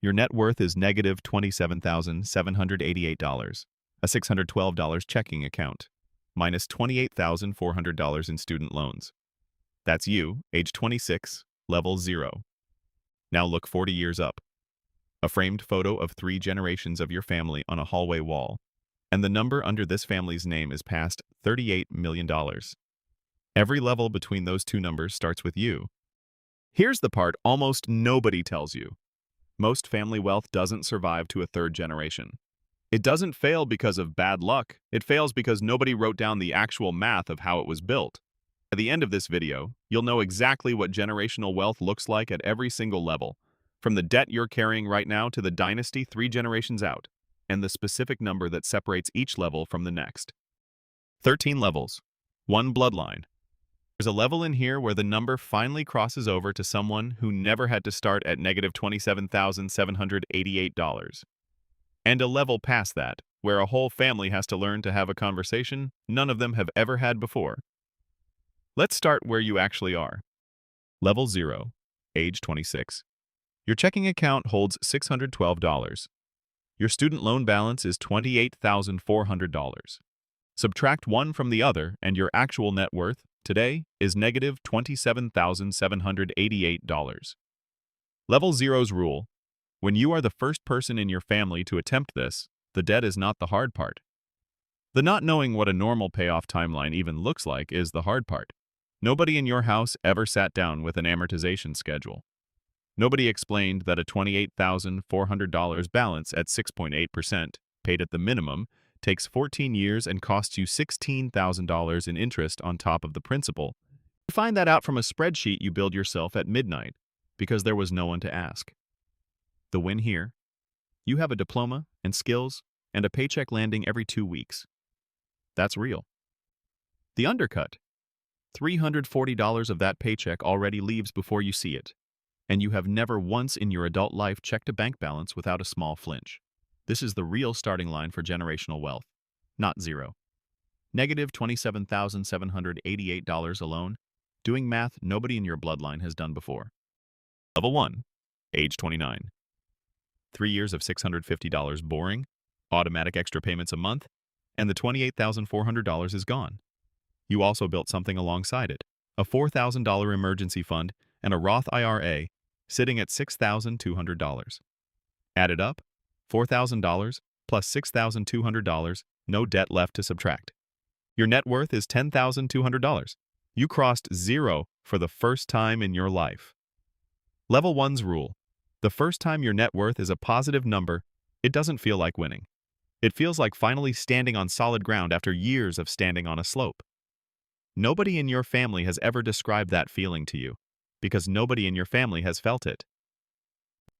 Your net worth is negative $27,788, a $612 checking account, minus $28,400 in student loans. That's you, age 26, level 0. Now look 40 years up. A framed photo of 3 generations of your family on a hallway wall, and the number under this family's name is past $38 million. Every level between those two numbers starts with you. Here's the part almost nobody tells you. Most family wealth doesn't survive to a 3rd generation. It doesn't fail because of bad luck. It fails because nobody wrote down the actual math of how it was built. At the end of this video, you'll know exactly what generational wealth looks like at every single level, from the debt you're carrying right now to the dynasty 3 generations out, and the specific number that separates each level from the next. 13 levels. 1 bloodline. There's a level in here where the number finally crosses over to someone who never had to start at negative $27,788. And a level past that, where a whole family has to learn to have a conversation none of them have ever had before. Let's start where you actually are. Level 0, age 26. Your checking account holds $612. Your student loan balance is $28,400. Subtract one from the other, and your actual net worth today is negative $27,788. Level 0's rule: when you are the first person in your family to attempt this, the debt is not the hard part. The not knowing what a normal payoff timeline even looks like is the hard part. Nobody in your house ever sat down with an amortization schedule. Nobody explained that a $28,400 balance at 6.8%, paid at the minimum, takes 14 years and costs you $16,000 in interest on top of the principal. You find that out from a spreadsheet you build yourself at midnight, because there was no one to ask. The win here: you have a diploma and skills and a paycheck landing every 2 weeks. That's real. The undercut: $340 of that paycheck already leaves before you see it, and you have never once in your adult life checked a bank balance without a small flinch. This is the real starting line for generational wealth, not zero. Negative $27,788 alone, doing math nobody in your bloodline has done before. Level 1, age 29. 3 years of $650 boring, automatic extra payments a month, and the $28,400 is gone. You also built something alongside it, a $4,000 emergency fund and a Roth IRA, sitting at $6,200. Added up, $4,000 plus $6,200, no debt left to subtract. Your net worth is $10,200. You crossed zero for the first time in your life. Level 1's rule: the first time your net worth is a positive number, it doesn't feel like winning. It feels like finally standing on solid ground after years of standing on a slope. Nobody in your family has ever described that feeling to you, because nobody in your family has felt it.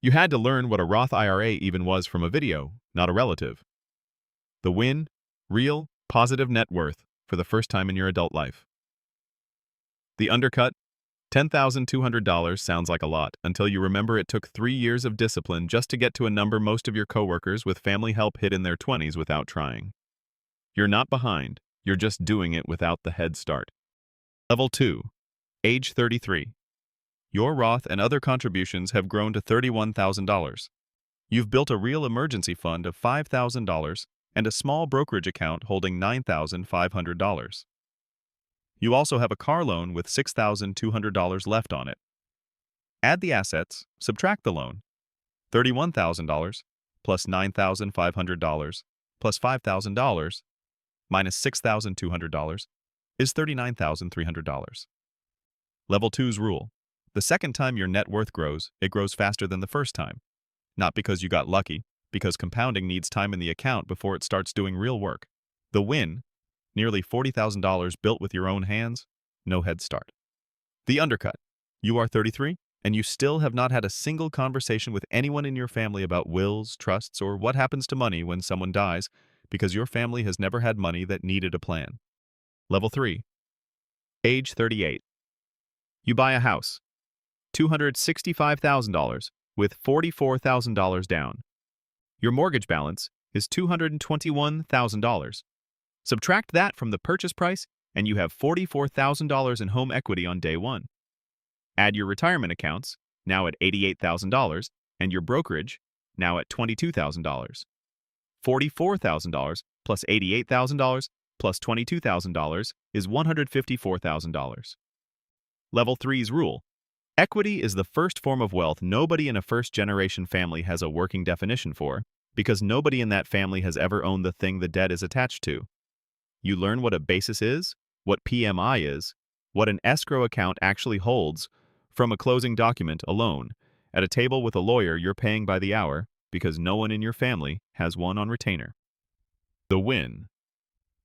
You had to learn what a Roth IRA even was from a video, not a relative. The win: real, positive net worth for the first time in your adult life. The undercut: $10,200 sounds like a lot until you remember it took 3 years of discipline just to get to a number most of your coworkers with family help hit in their 20s without trying. You're not behind, you're just doing it without the head start. Level 2, age 33. Your Roth and other contributions have grown to $31,000. You've built a real emergency fund of $5,000 and a small brokerage account holding $9,500. You also have a car loan with $6,200 left on it. Add the assets, subtract the loan. $31,000 plus $9,500 plus $5,000 minus $6,200 is $39,300. Level 2's rule: the second time your net worth grows, it grows faster than the first time. Not because you got lucky, because compounding needs time in the account before it starts doing real work. The win: nearly $40,000 built with your own hands, no head start. The undercut: you are 33, and you still have not had a single conversation with anyone in your family about wills, trusts, or what happens to money when someone dies, because your family has never had money that needed a plan. Level 3, age 38. You buy a house, $265,000, with $44,000 down. Your mortgage balance is $221,000. Subtract that from the purchase price, and you have $44,000 in home equity on day one. Add your retirement accounts, now at $88,000, and your brokerage, now at $22,000. $44,000 plus $88,000 plus $22,000 is $154,000. Level 3's rule. Equity is the first form of wealth nobody in a first-generation family has a working definition for, because nobody in that family has ever owned the thing the debt is attached to. You learn what a basis is, what PMI is, what an escrow account actually holds, from a closing document alone, at a table with a lawyer you're paying by the hour, because no one in your family has one on retainer. The win.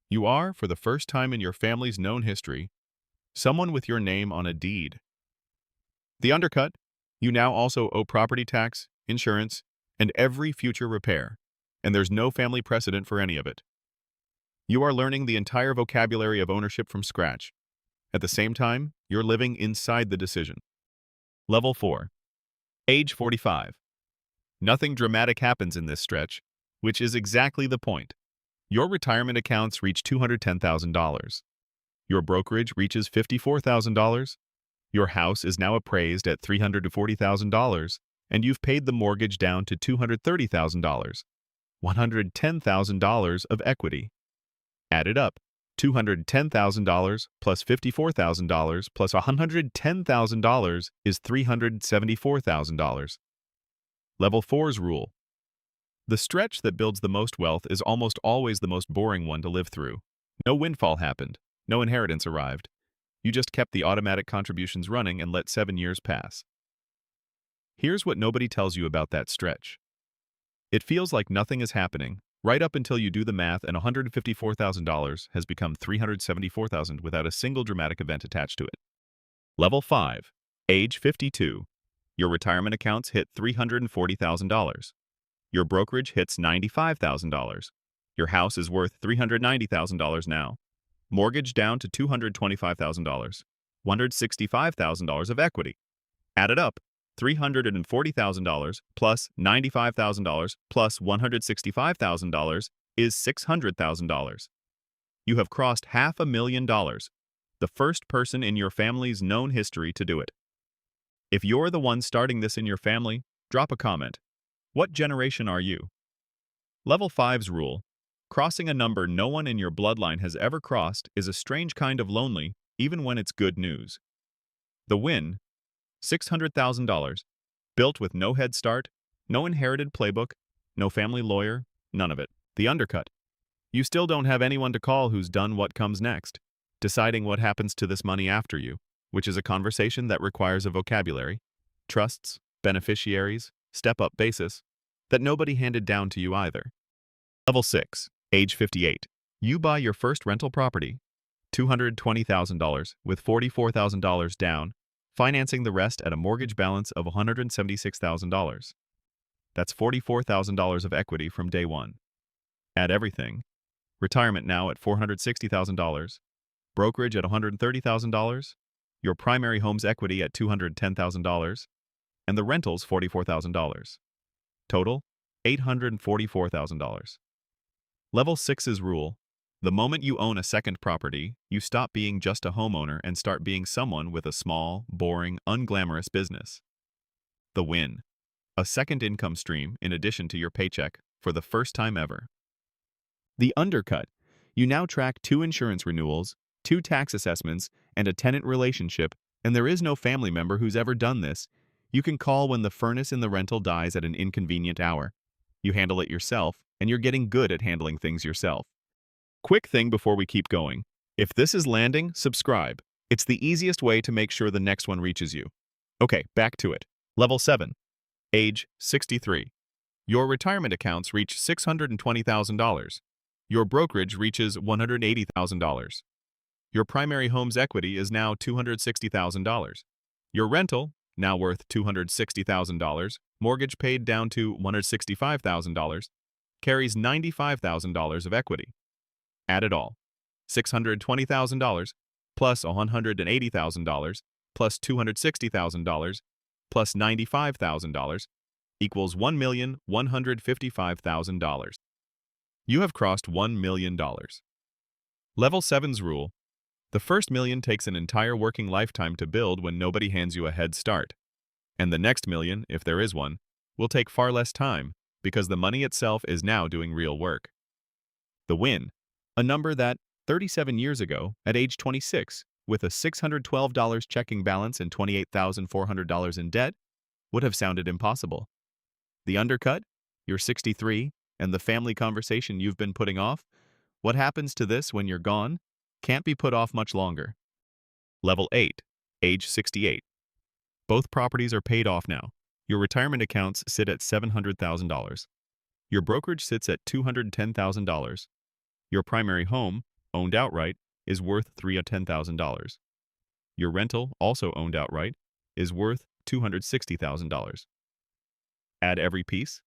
You are, for the first time in your family's known history, someone with your name on a deed. The undercut. You now also owe property tax, insurance, and every future repair, and there's no family precedent for any of it. You are learning the entire vocabulary of ownership from scratch. At the same time, you're living inside the decision. Level 4. Age 45. Nothing dramatic happens in this stretch, which is exactly the point. Your retirement accounts reach $210,000. Your brokerage reaches $54,000. Your house is now appraised at $340,000, and you've paid the mortgage down to $230,000, $110,000 of equity. Add it up. $210,000 plus $54,000 plus $110,000 is $374,000. Level 4's rule. The stretch that builds the most wealth is almost always the most boring one to live through. No windfall happened. No inheritance arrived. You just kept the automatic contributions running and let 7 years pass. Here's what nobody tells you about that stretch. It feels like nothing is happening, right up until you do the math and $154,000 has become $374,000 without a single dramatic event attached to it. Level 5. Age 52. Your retirement accounts hit $340,000. Your brokerage hits $95,000. Your house is worth $390,000 now. Mortgage down to $225,000. $165,000 of equity. Add it up. $340,000 plus $95,000 plus $165,000 is $600,000. You have crossed $500,000, the first person in your family's known history to do it. If you're the one starting this in your family, drop a comment. What generation are you? Level 5's rule. Crossing a number no one in your bloodline has ever crossed is a strange kind of lonely, even when it's good news. The win. $600,000. Built with no head start, no inherited playbook, no family lawyer, none of it. The undercut. You still don't have anyone to call who's done what comes next, deciding what happens to this money after you, which is a conversation that requires a vocabulary, trusts, beneficiaries, step-up basis, that nobody handed down to you either. Level 6. Age 58. You buy your first rental property, $220,000 with $44,000 down, financing the rest at a mortgage balance of $176,000. That's $44,000 of equity from day one. Add everything. Retirement now at $460,000, brokerage at $130,000, your primary home's equity at $210,000, and the rentals $44,000. Total, $844,000. Level 6's rule. The moment you own a second property, you stop being just a homeowner and start being someone with a small, boring, unglamorous business. The win. A second income stream in addition to your paycheck for the first time ever. The undercut. You now track 2 insurance renewals, 2 tax assessments, and a tenant relationship, and there is no family member who's ever done this. You can call when the furnace in the rental dies at an inconvenient hour. You handle it yourself, and you're getting good at handling things yourself. Quick thing before we keep going. If this is landing, subscribe. It's the easiest way to make sure the next one reaches you. Okay, back to it. Level 7. Age 63. Your retirement accounts reach $620,000. Your brokerage reaches $180,000. Your primary home's equity is now $260,000. Your rental, now worth $260,000, mortgage paid down to $165,000, carries $95,000 of equity. Add it all. $620,000 plus $180,000 plus $260,000 plus $95,000 equals $1,155,000. You have crossed $1 million. Level 7's rule. The first million takes an entire working lifetime to build when nobody hands you a head start. And the next million, if there is one, will take far less time because the money itself is now doing real work. The win, a number that 37 years ago, at age 26, with a $612 checking balance and $28,400 in debt, would have sounded impossible. The undercut, you're 63, and the family conversation you've been putting off, what happens to this when you're gone, can't be put off much longer. Level 8, age 68. Both properties are paid off now. Your retirement accounts sit at $700,000. Your brokerage sits at $210,000. Your primary home, owned outright, is worth $310,000. Your rental, also owned outright, is worth $260,000. Add every piece.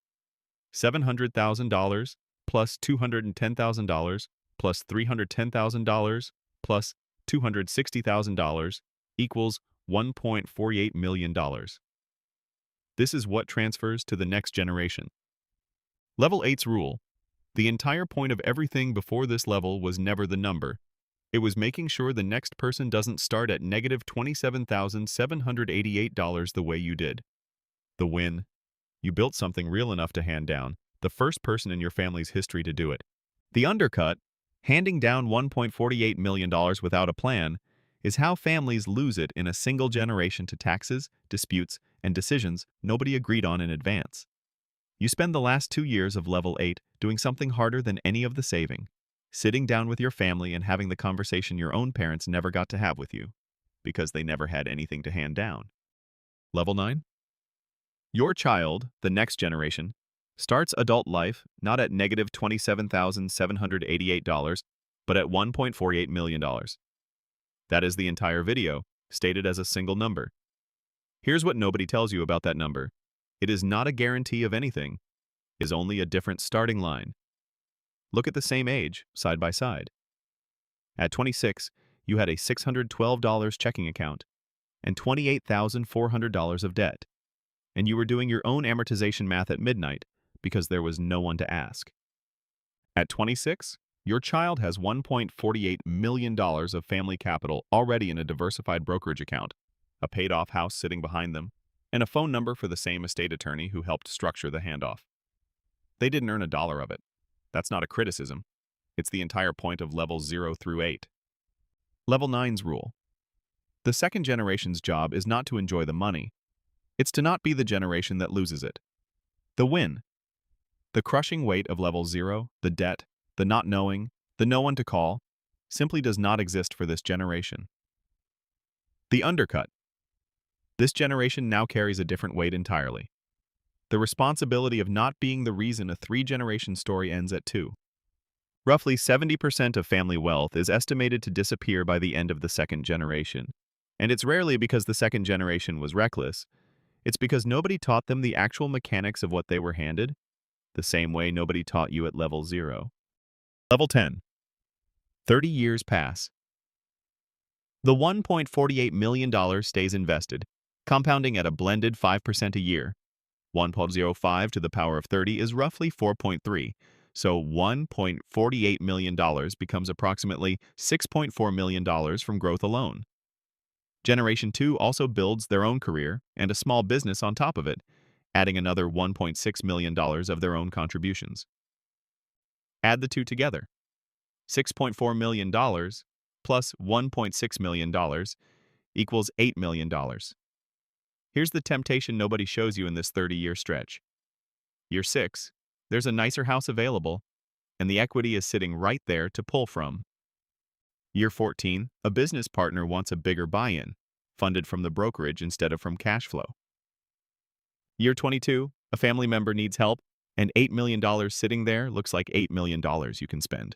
$700,000 plus $210,000 plus $310,000 plus $260,000 equals $1.48 million. This is what transfers to the next generation. Level 8's rule. The entire point of everything before this level was never the number. It was making sure the next person doesn't start at negative $27,788 the way you did. The win. You built something real enough to hand down, the first person in your family's history to do it. The undercut, handing down $1.48 million without a plan, is how families lose it in a single generation to taxes, disputes, and decisions nobody agreed on in advance. You spend the last 2 years of Level 8 doing something harder than any of the saving, sitting down with your family and having the conversation your own parents never got to have with you, because they never had anything to hand down. Level 9. Your child, the next generation, starts adult life not at negative $27,788, but at $1.48 million. That is the entire video, stated as a single number. Here's what nobody tells you about that number. It is not a guarantee of anything. It is only a different starting line. Look at the same age, side by side. At 26, you had a $612 checking account and $28,400 of debt. And you were doing your own amortization math at midnight because there was no one to ask. At 26, your child has $1.48 million of family capital already in a diversified brokerage account, a paid-off house sitting behind them, and a phone number for the same estate attorney who helped structure the handoff. They didn't earn a dollar of it. That's not a criticism. It's the entire point of levels 0 through 8. Level 9's rule. The second generation's job is not to enjoy the money. It's to not be the generation that loses it. The win. The crushing weight of level 0, the debt, the not knowing, the no one to call, simply does not exist for this generation. The undercut. This generation now carries a different weight entirely. The responsibility of not being the reason a 3-generation story ends at 2. Roughly 70% of family wealth is estimated to disappear by the end of the second generation. And it's rarely because the second generation was reckless. It's because nobody taught them the actual mechanics of what they were handed, the same way nobody taught you at level 0. Level 10. 30 years pass. The $1.48 million stays invested, compounding at a blended 5% a year. 1.05 to the power of 30 is roughly 4.3, so $1.48 million becomes approximately $6.4 million from growth alone. Generation 2 also builds their own career and a small business on top of it, adding another $1.6 million of their own contributions. Add the two together. $6.4 million plus $1.6 million equals $8 million. Here's the temptation nobody shows you in this 30-year stretch. Year 6, there's a nicer house available, and the equity is sitting right there to pull from. Year 14, a business partner wants a bigger buy-in, funded from the brokerage instead of from cash flow. Year 22, a family member needs help, and $8 million sitting there looks like $8 million you can spend.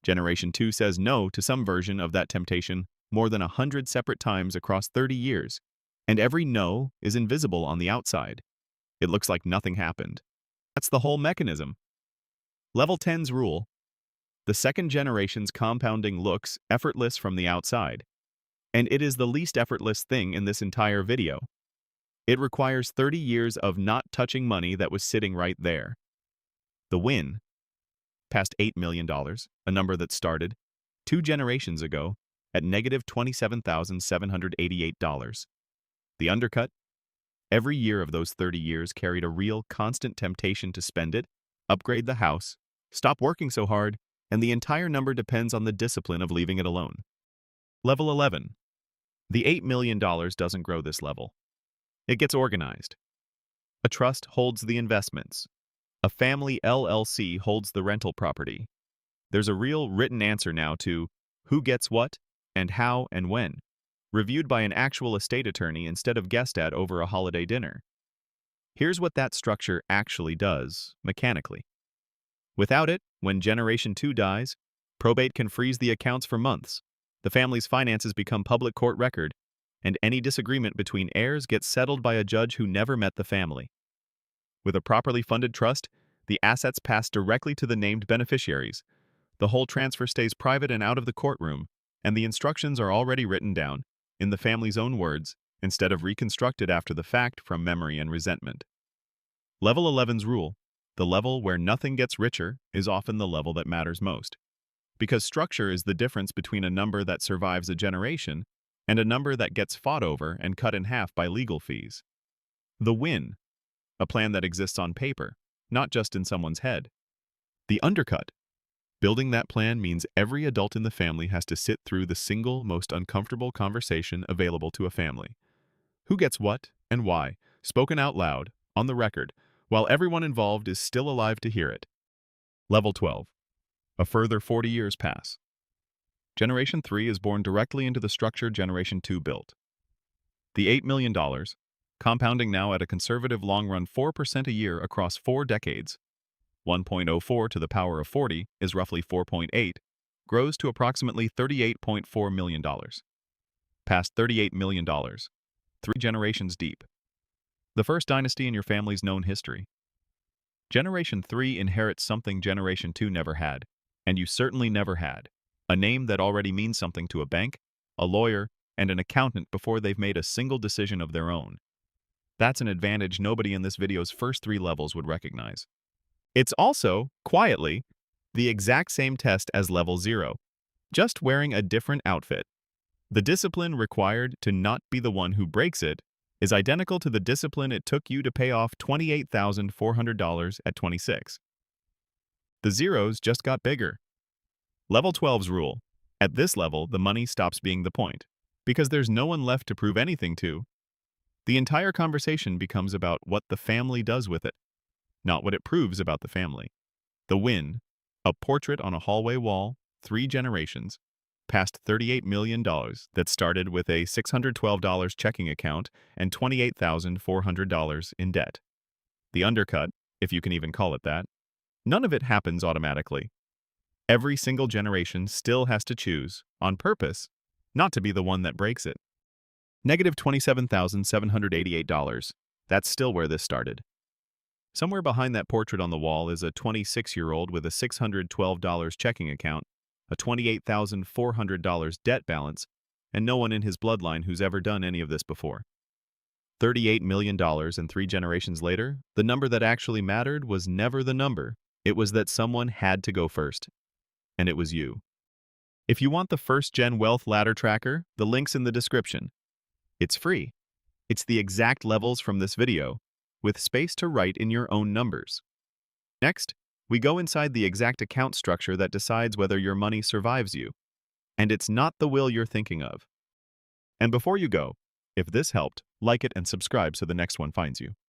Generation 2 says no to some version of that temptation more than 100 separate times across 30 years, and every no is invisible on the outside. It looks like nothing happened. That's the whole mechanism. Level 10's rule. The second generation's compounding looks effortless from the outside, and it is the least effortless thing in this entire video. It requires 30 years of not touching money that was sitting right there. The win. Past $8 million, a number that started 2 generations ago at negative $27,788. The undercut. Every year of those 30 years carried a real, constant temptation to spend it, upgrade the house, stop working so hard, and the entire number depends on the discipline of leaving it alone. Level 11. The $8 million doesn't grow this level. It gets organized. A trust holds the investments. A family LLC holds the rental property. There's a real written answer now to who gets what and how and when, reviewed by an actual estate attorney instead of guessed at over a holiday dinner. Here's what that structure actually does, mechanically. Without it, when Generation 2 dies, probate can freeze the accounts for months. The family's finances become public court record, and any disagreement between heirs gets settled by a judge who never met the family. With a properly funded trust, the assets pass directly to the named beneficiaries. The whole transfer stays private and out of the courtroom, and the instructions are already written down, in the family's own words, instead of reconstructed after the fact from memory and resentment. Level 11's rule, the level where nothing gets richer, is often the level that matters most. Because structure is the difference between a number that survives a generation and a number that gets fought over and cut in half by legal fees. The win, a plan that exists on paper, not just in someone's head. The undercut, building that plan means every adult in the family has to sit through the single most uncomfortable conversation available to a family. Who gets what and why, spoken out loud, on the record, while everyone involved is still alive to hear it. Level 12. A further 40 years pass. Generation 3 is born directly into the structure Generation 2 built. The $8 million, compounding now at a conservative long-run 4% a year across 4 decades, 1.04 to the power of 40 is roughly 4.8, grows to approximately $38.4 million. Past $38 million, 3 generations deep. The first dynasty in your family's known history. Generation 3 inherits something Generation 2 never had, and you certainly never had. A name that already means something to a bank, a lawyer, and an accountant before they've made a single decision of their own. That's an advantage nobody in this video's first 3 levels would recognize. It's also, quietly, the exact same test as level 0, just wearing a different outfit. The discipline required to not be the one who breaks it is identical to the discipline it took you to pay off $28,400 at 26. The zeros just got bigger. Level 12's rule. At this level, the money stops being the point, because there's no one left to prove anything to. The entire conversation becomes about what the family does with it, not what it proves about the family. The win, a portrait on a hallway wall, 3 generations, past $38 million that started with a $612 checking account and $28,400 in debt. The undercut, if you can even call it that, none of it happens automatically. Every single generation still has to choose, on purpose, not to be the one that breaks it. Negative $27,788. That's still where this started. Somewhere behind that portrait on the wall is a 26-year-old with a $612 checking account, a $28,400 debt balance, and no one in his bloodline who's ever done any of this before. $38 million and 3 generations later, the number that actually mattered was never the number. It was that someone had to go first. And it was you. If you want the first-gen wealth ladder tracker, the link's in the description. It's free. It's the exact levels from this video, with space to write in your own numbers. Next, we go inside the exact account structure that decides whether your money survives you. And it's not the will you're thinking of. And before you go, if this helped, like it and subscribe so the next one finds you.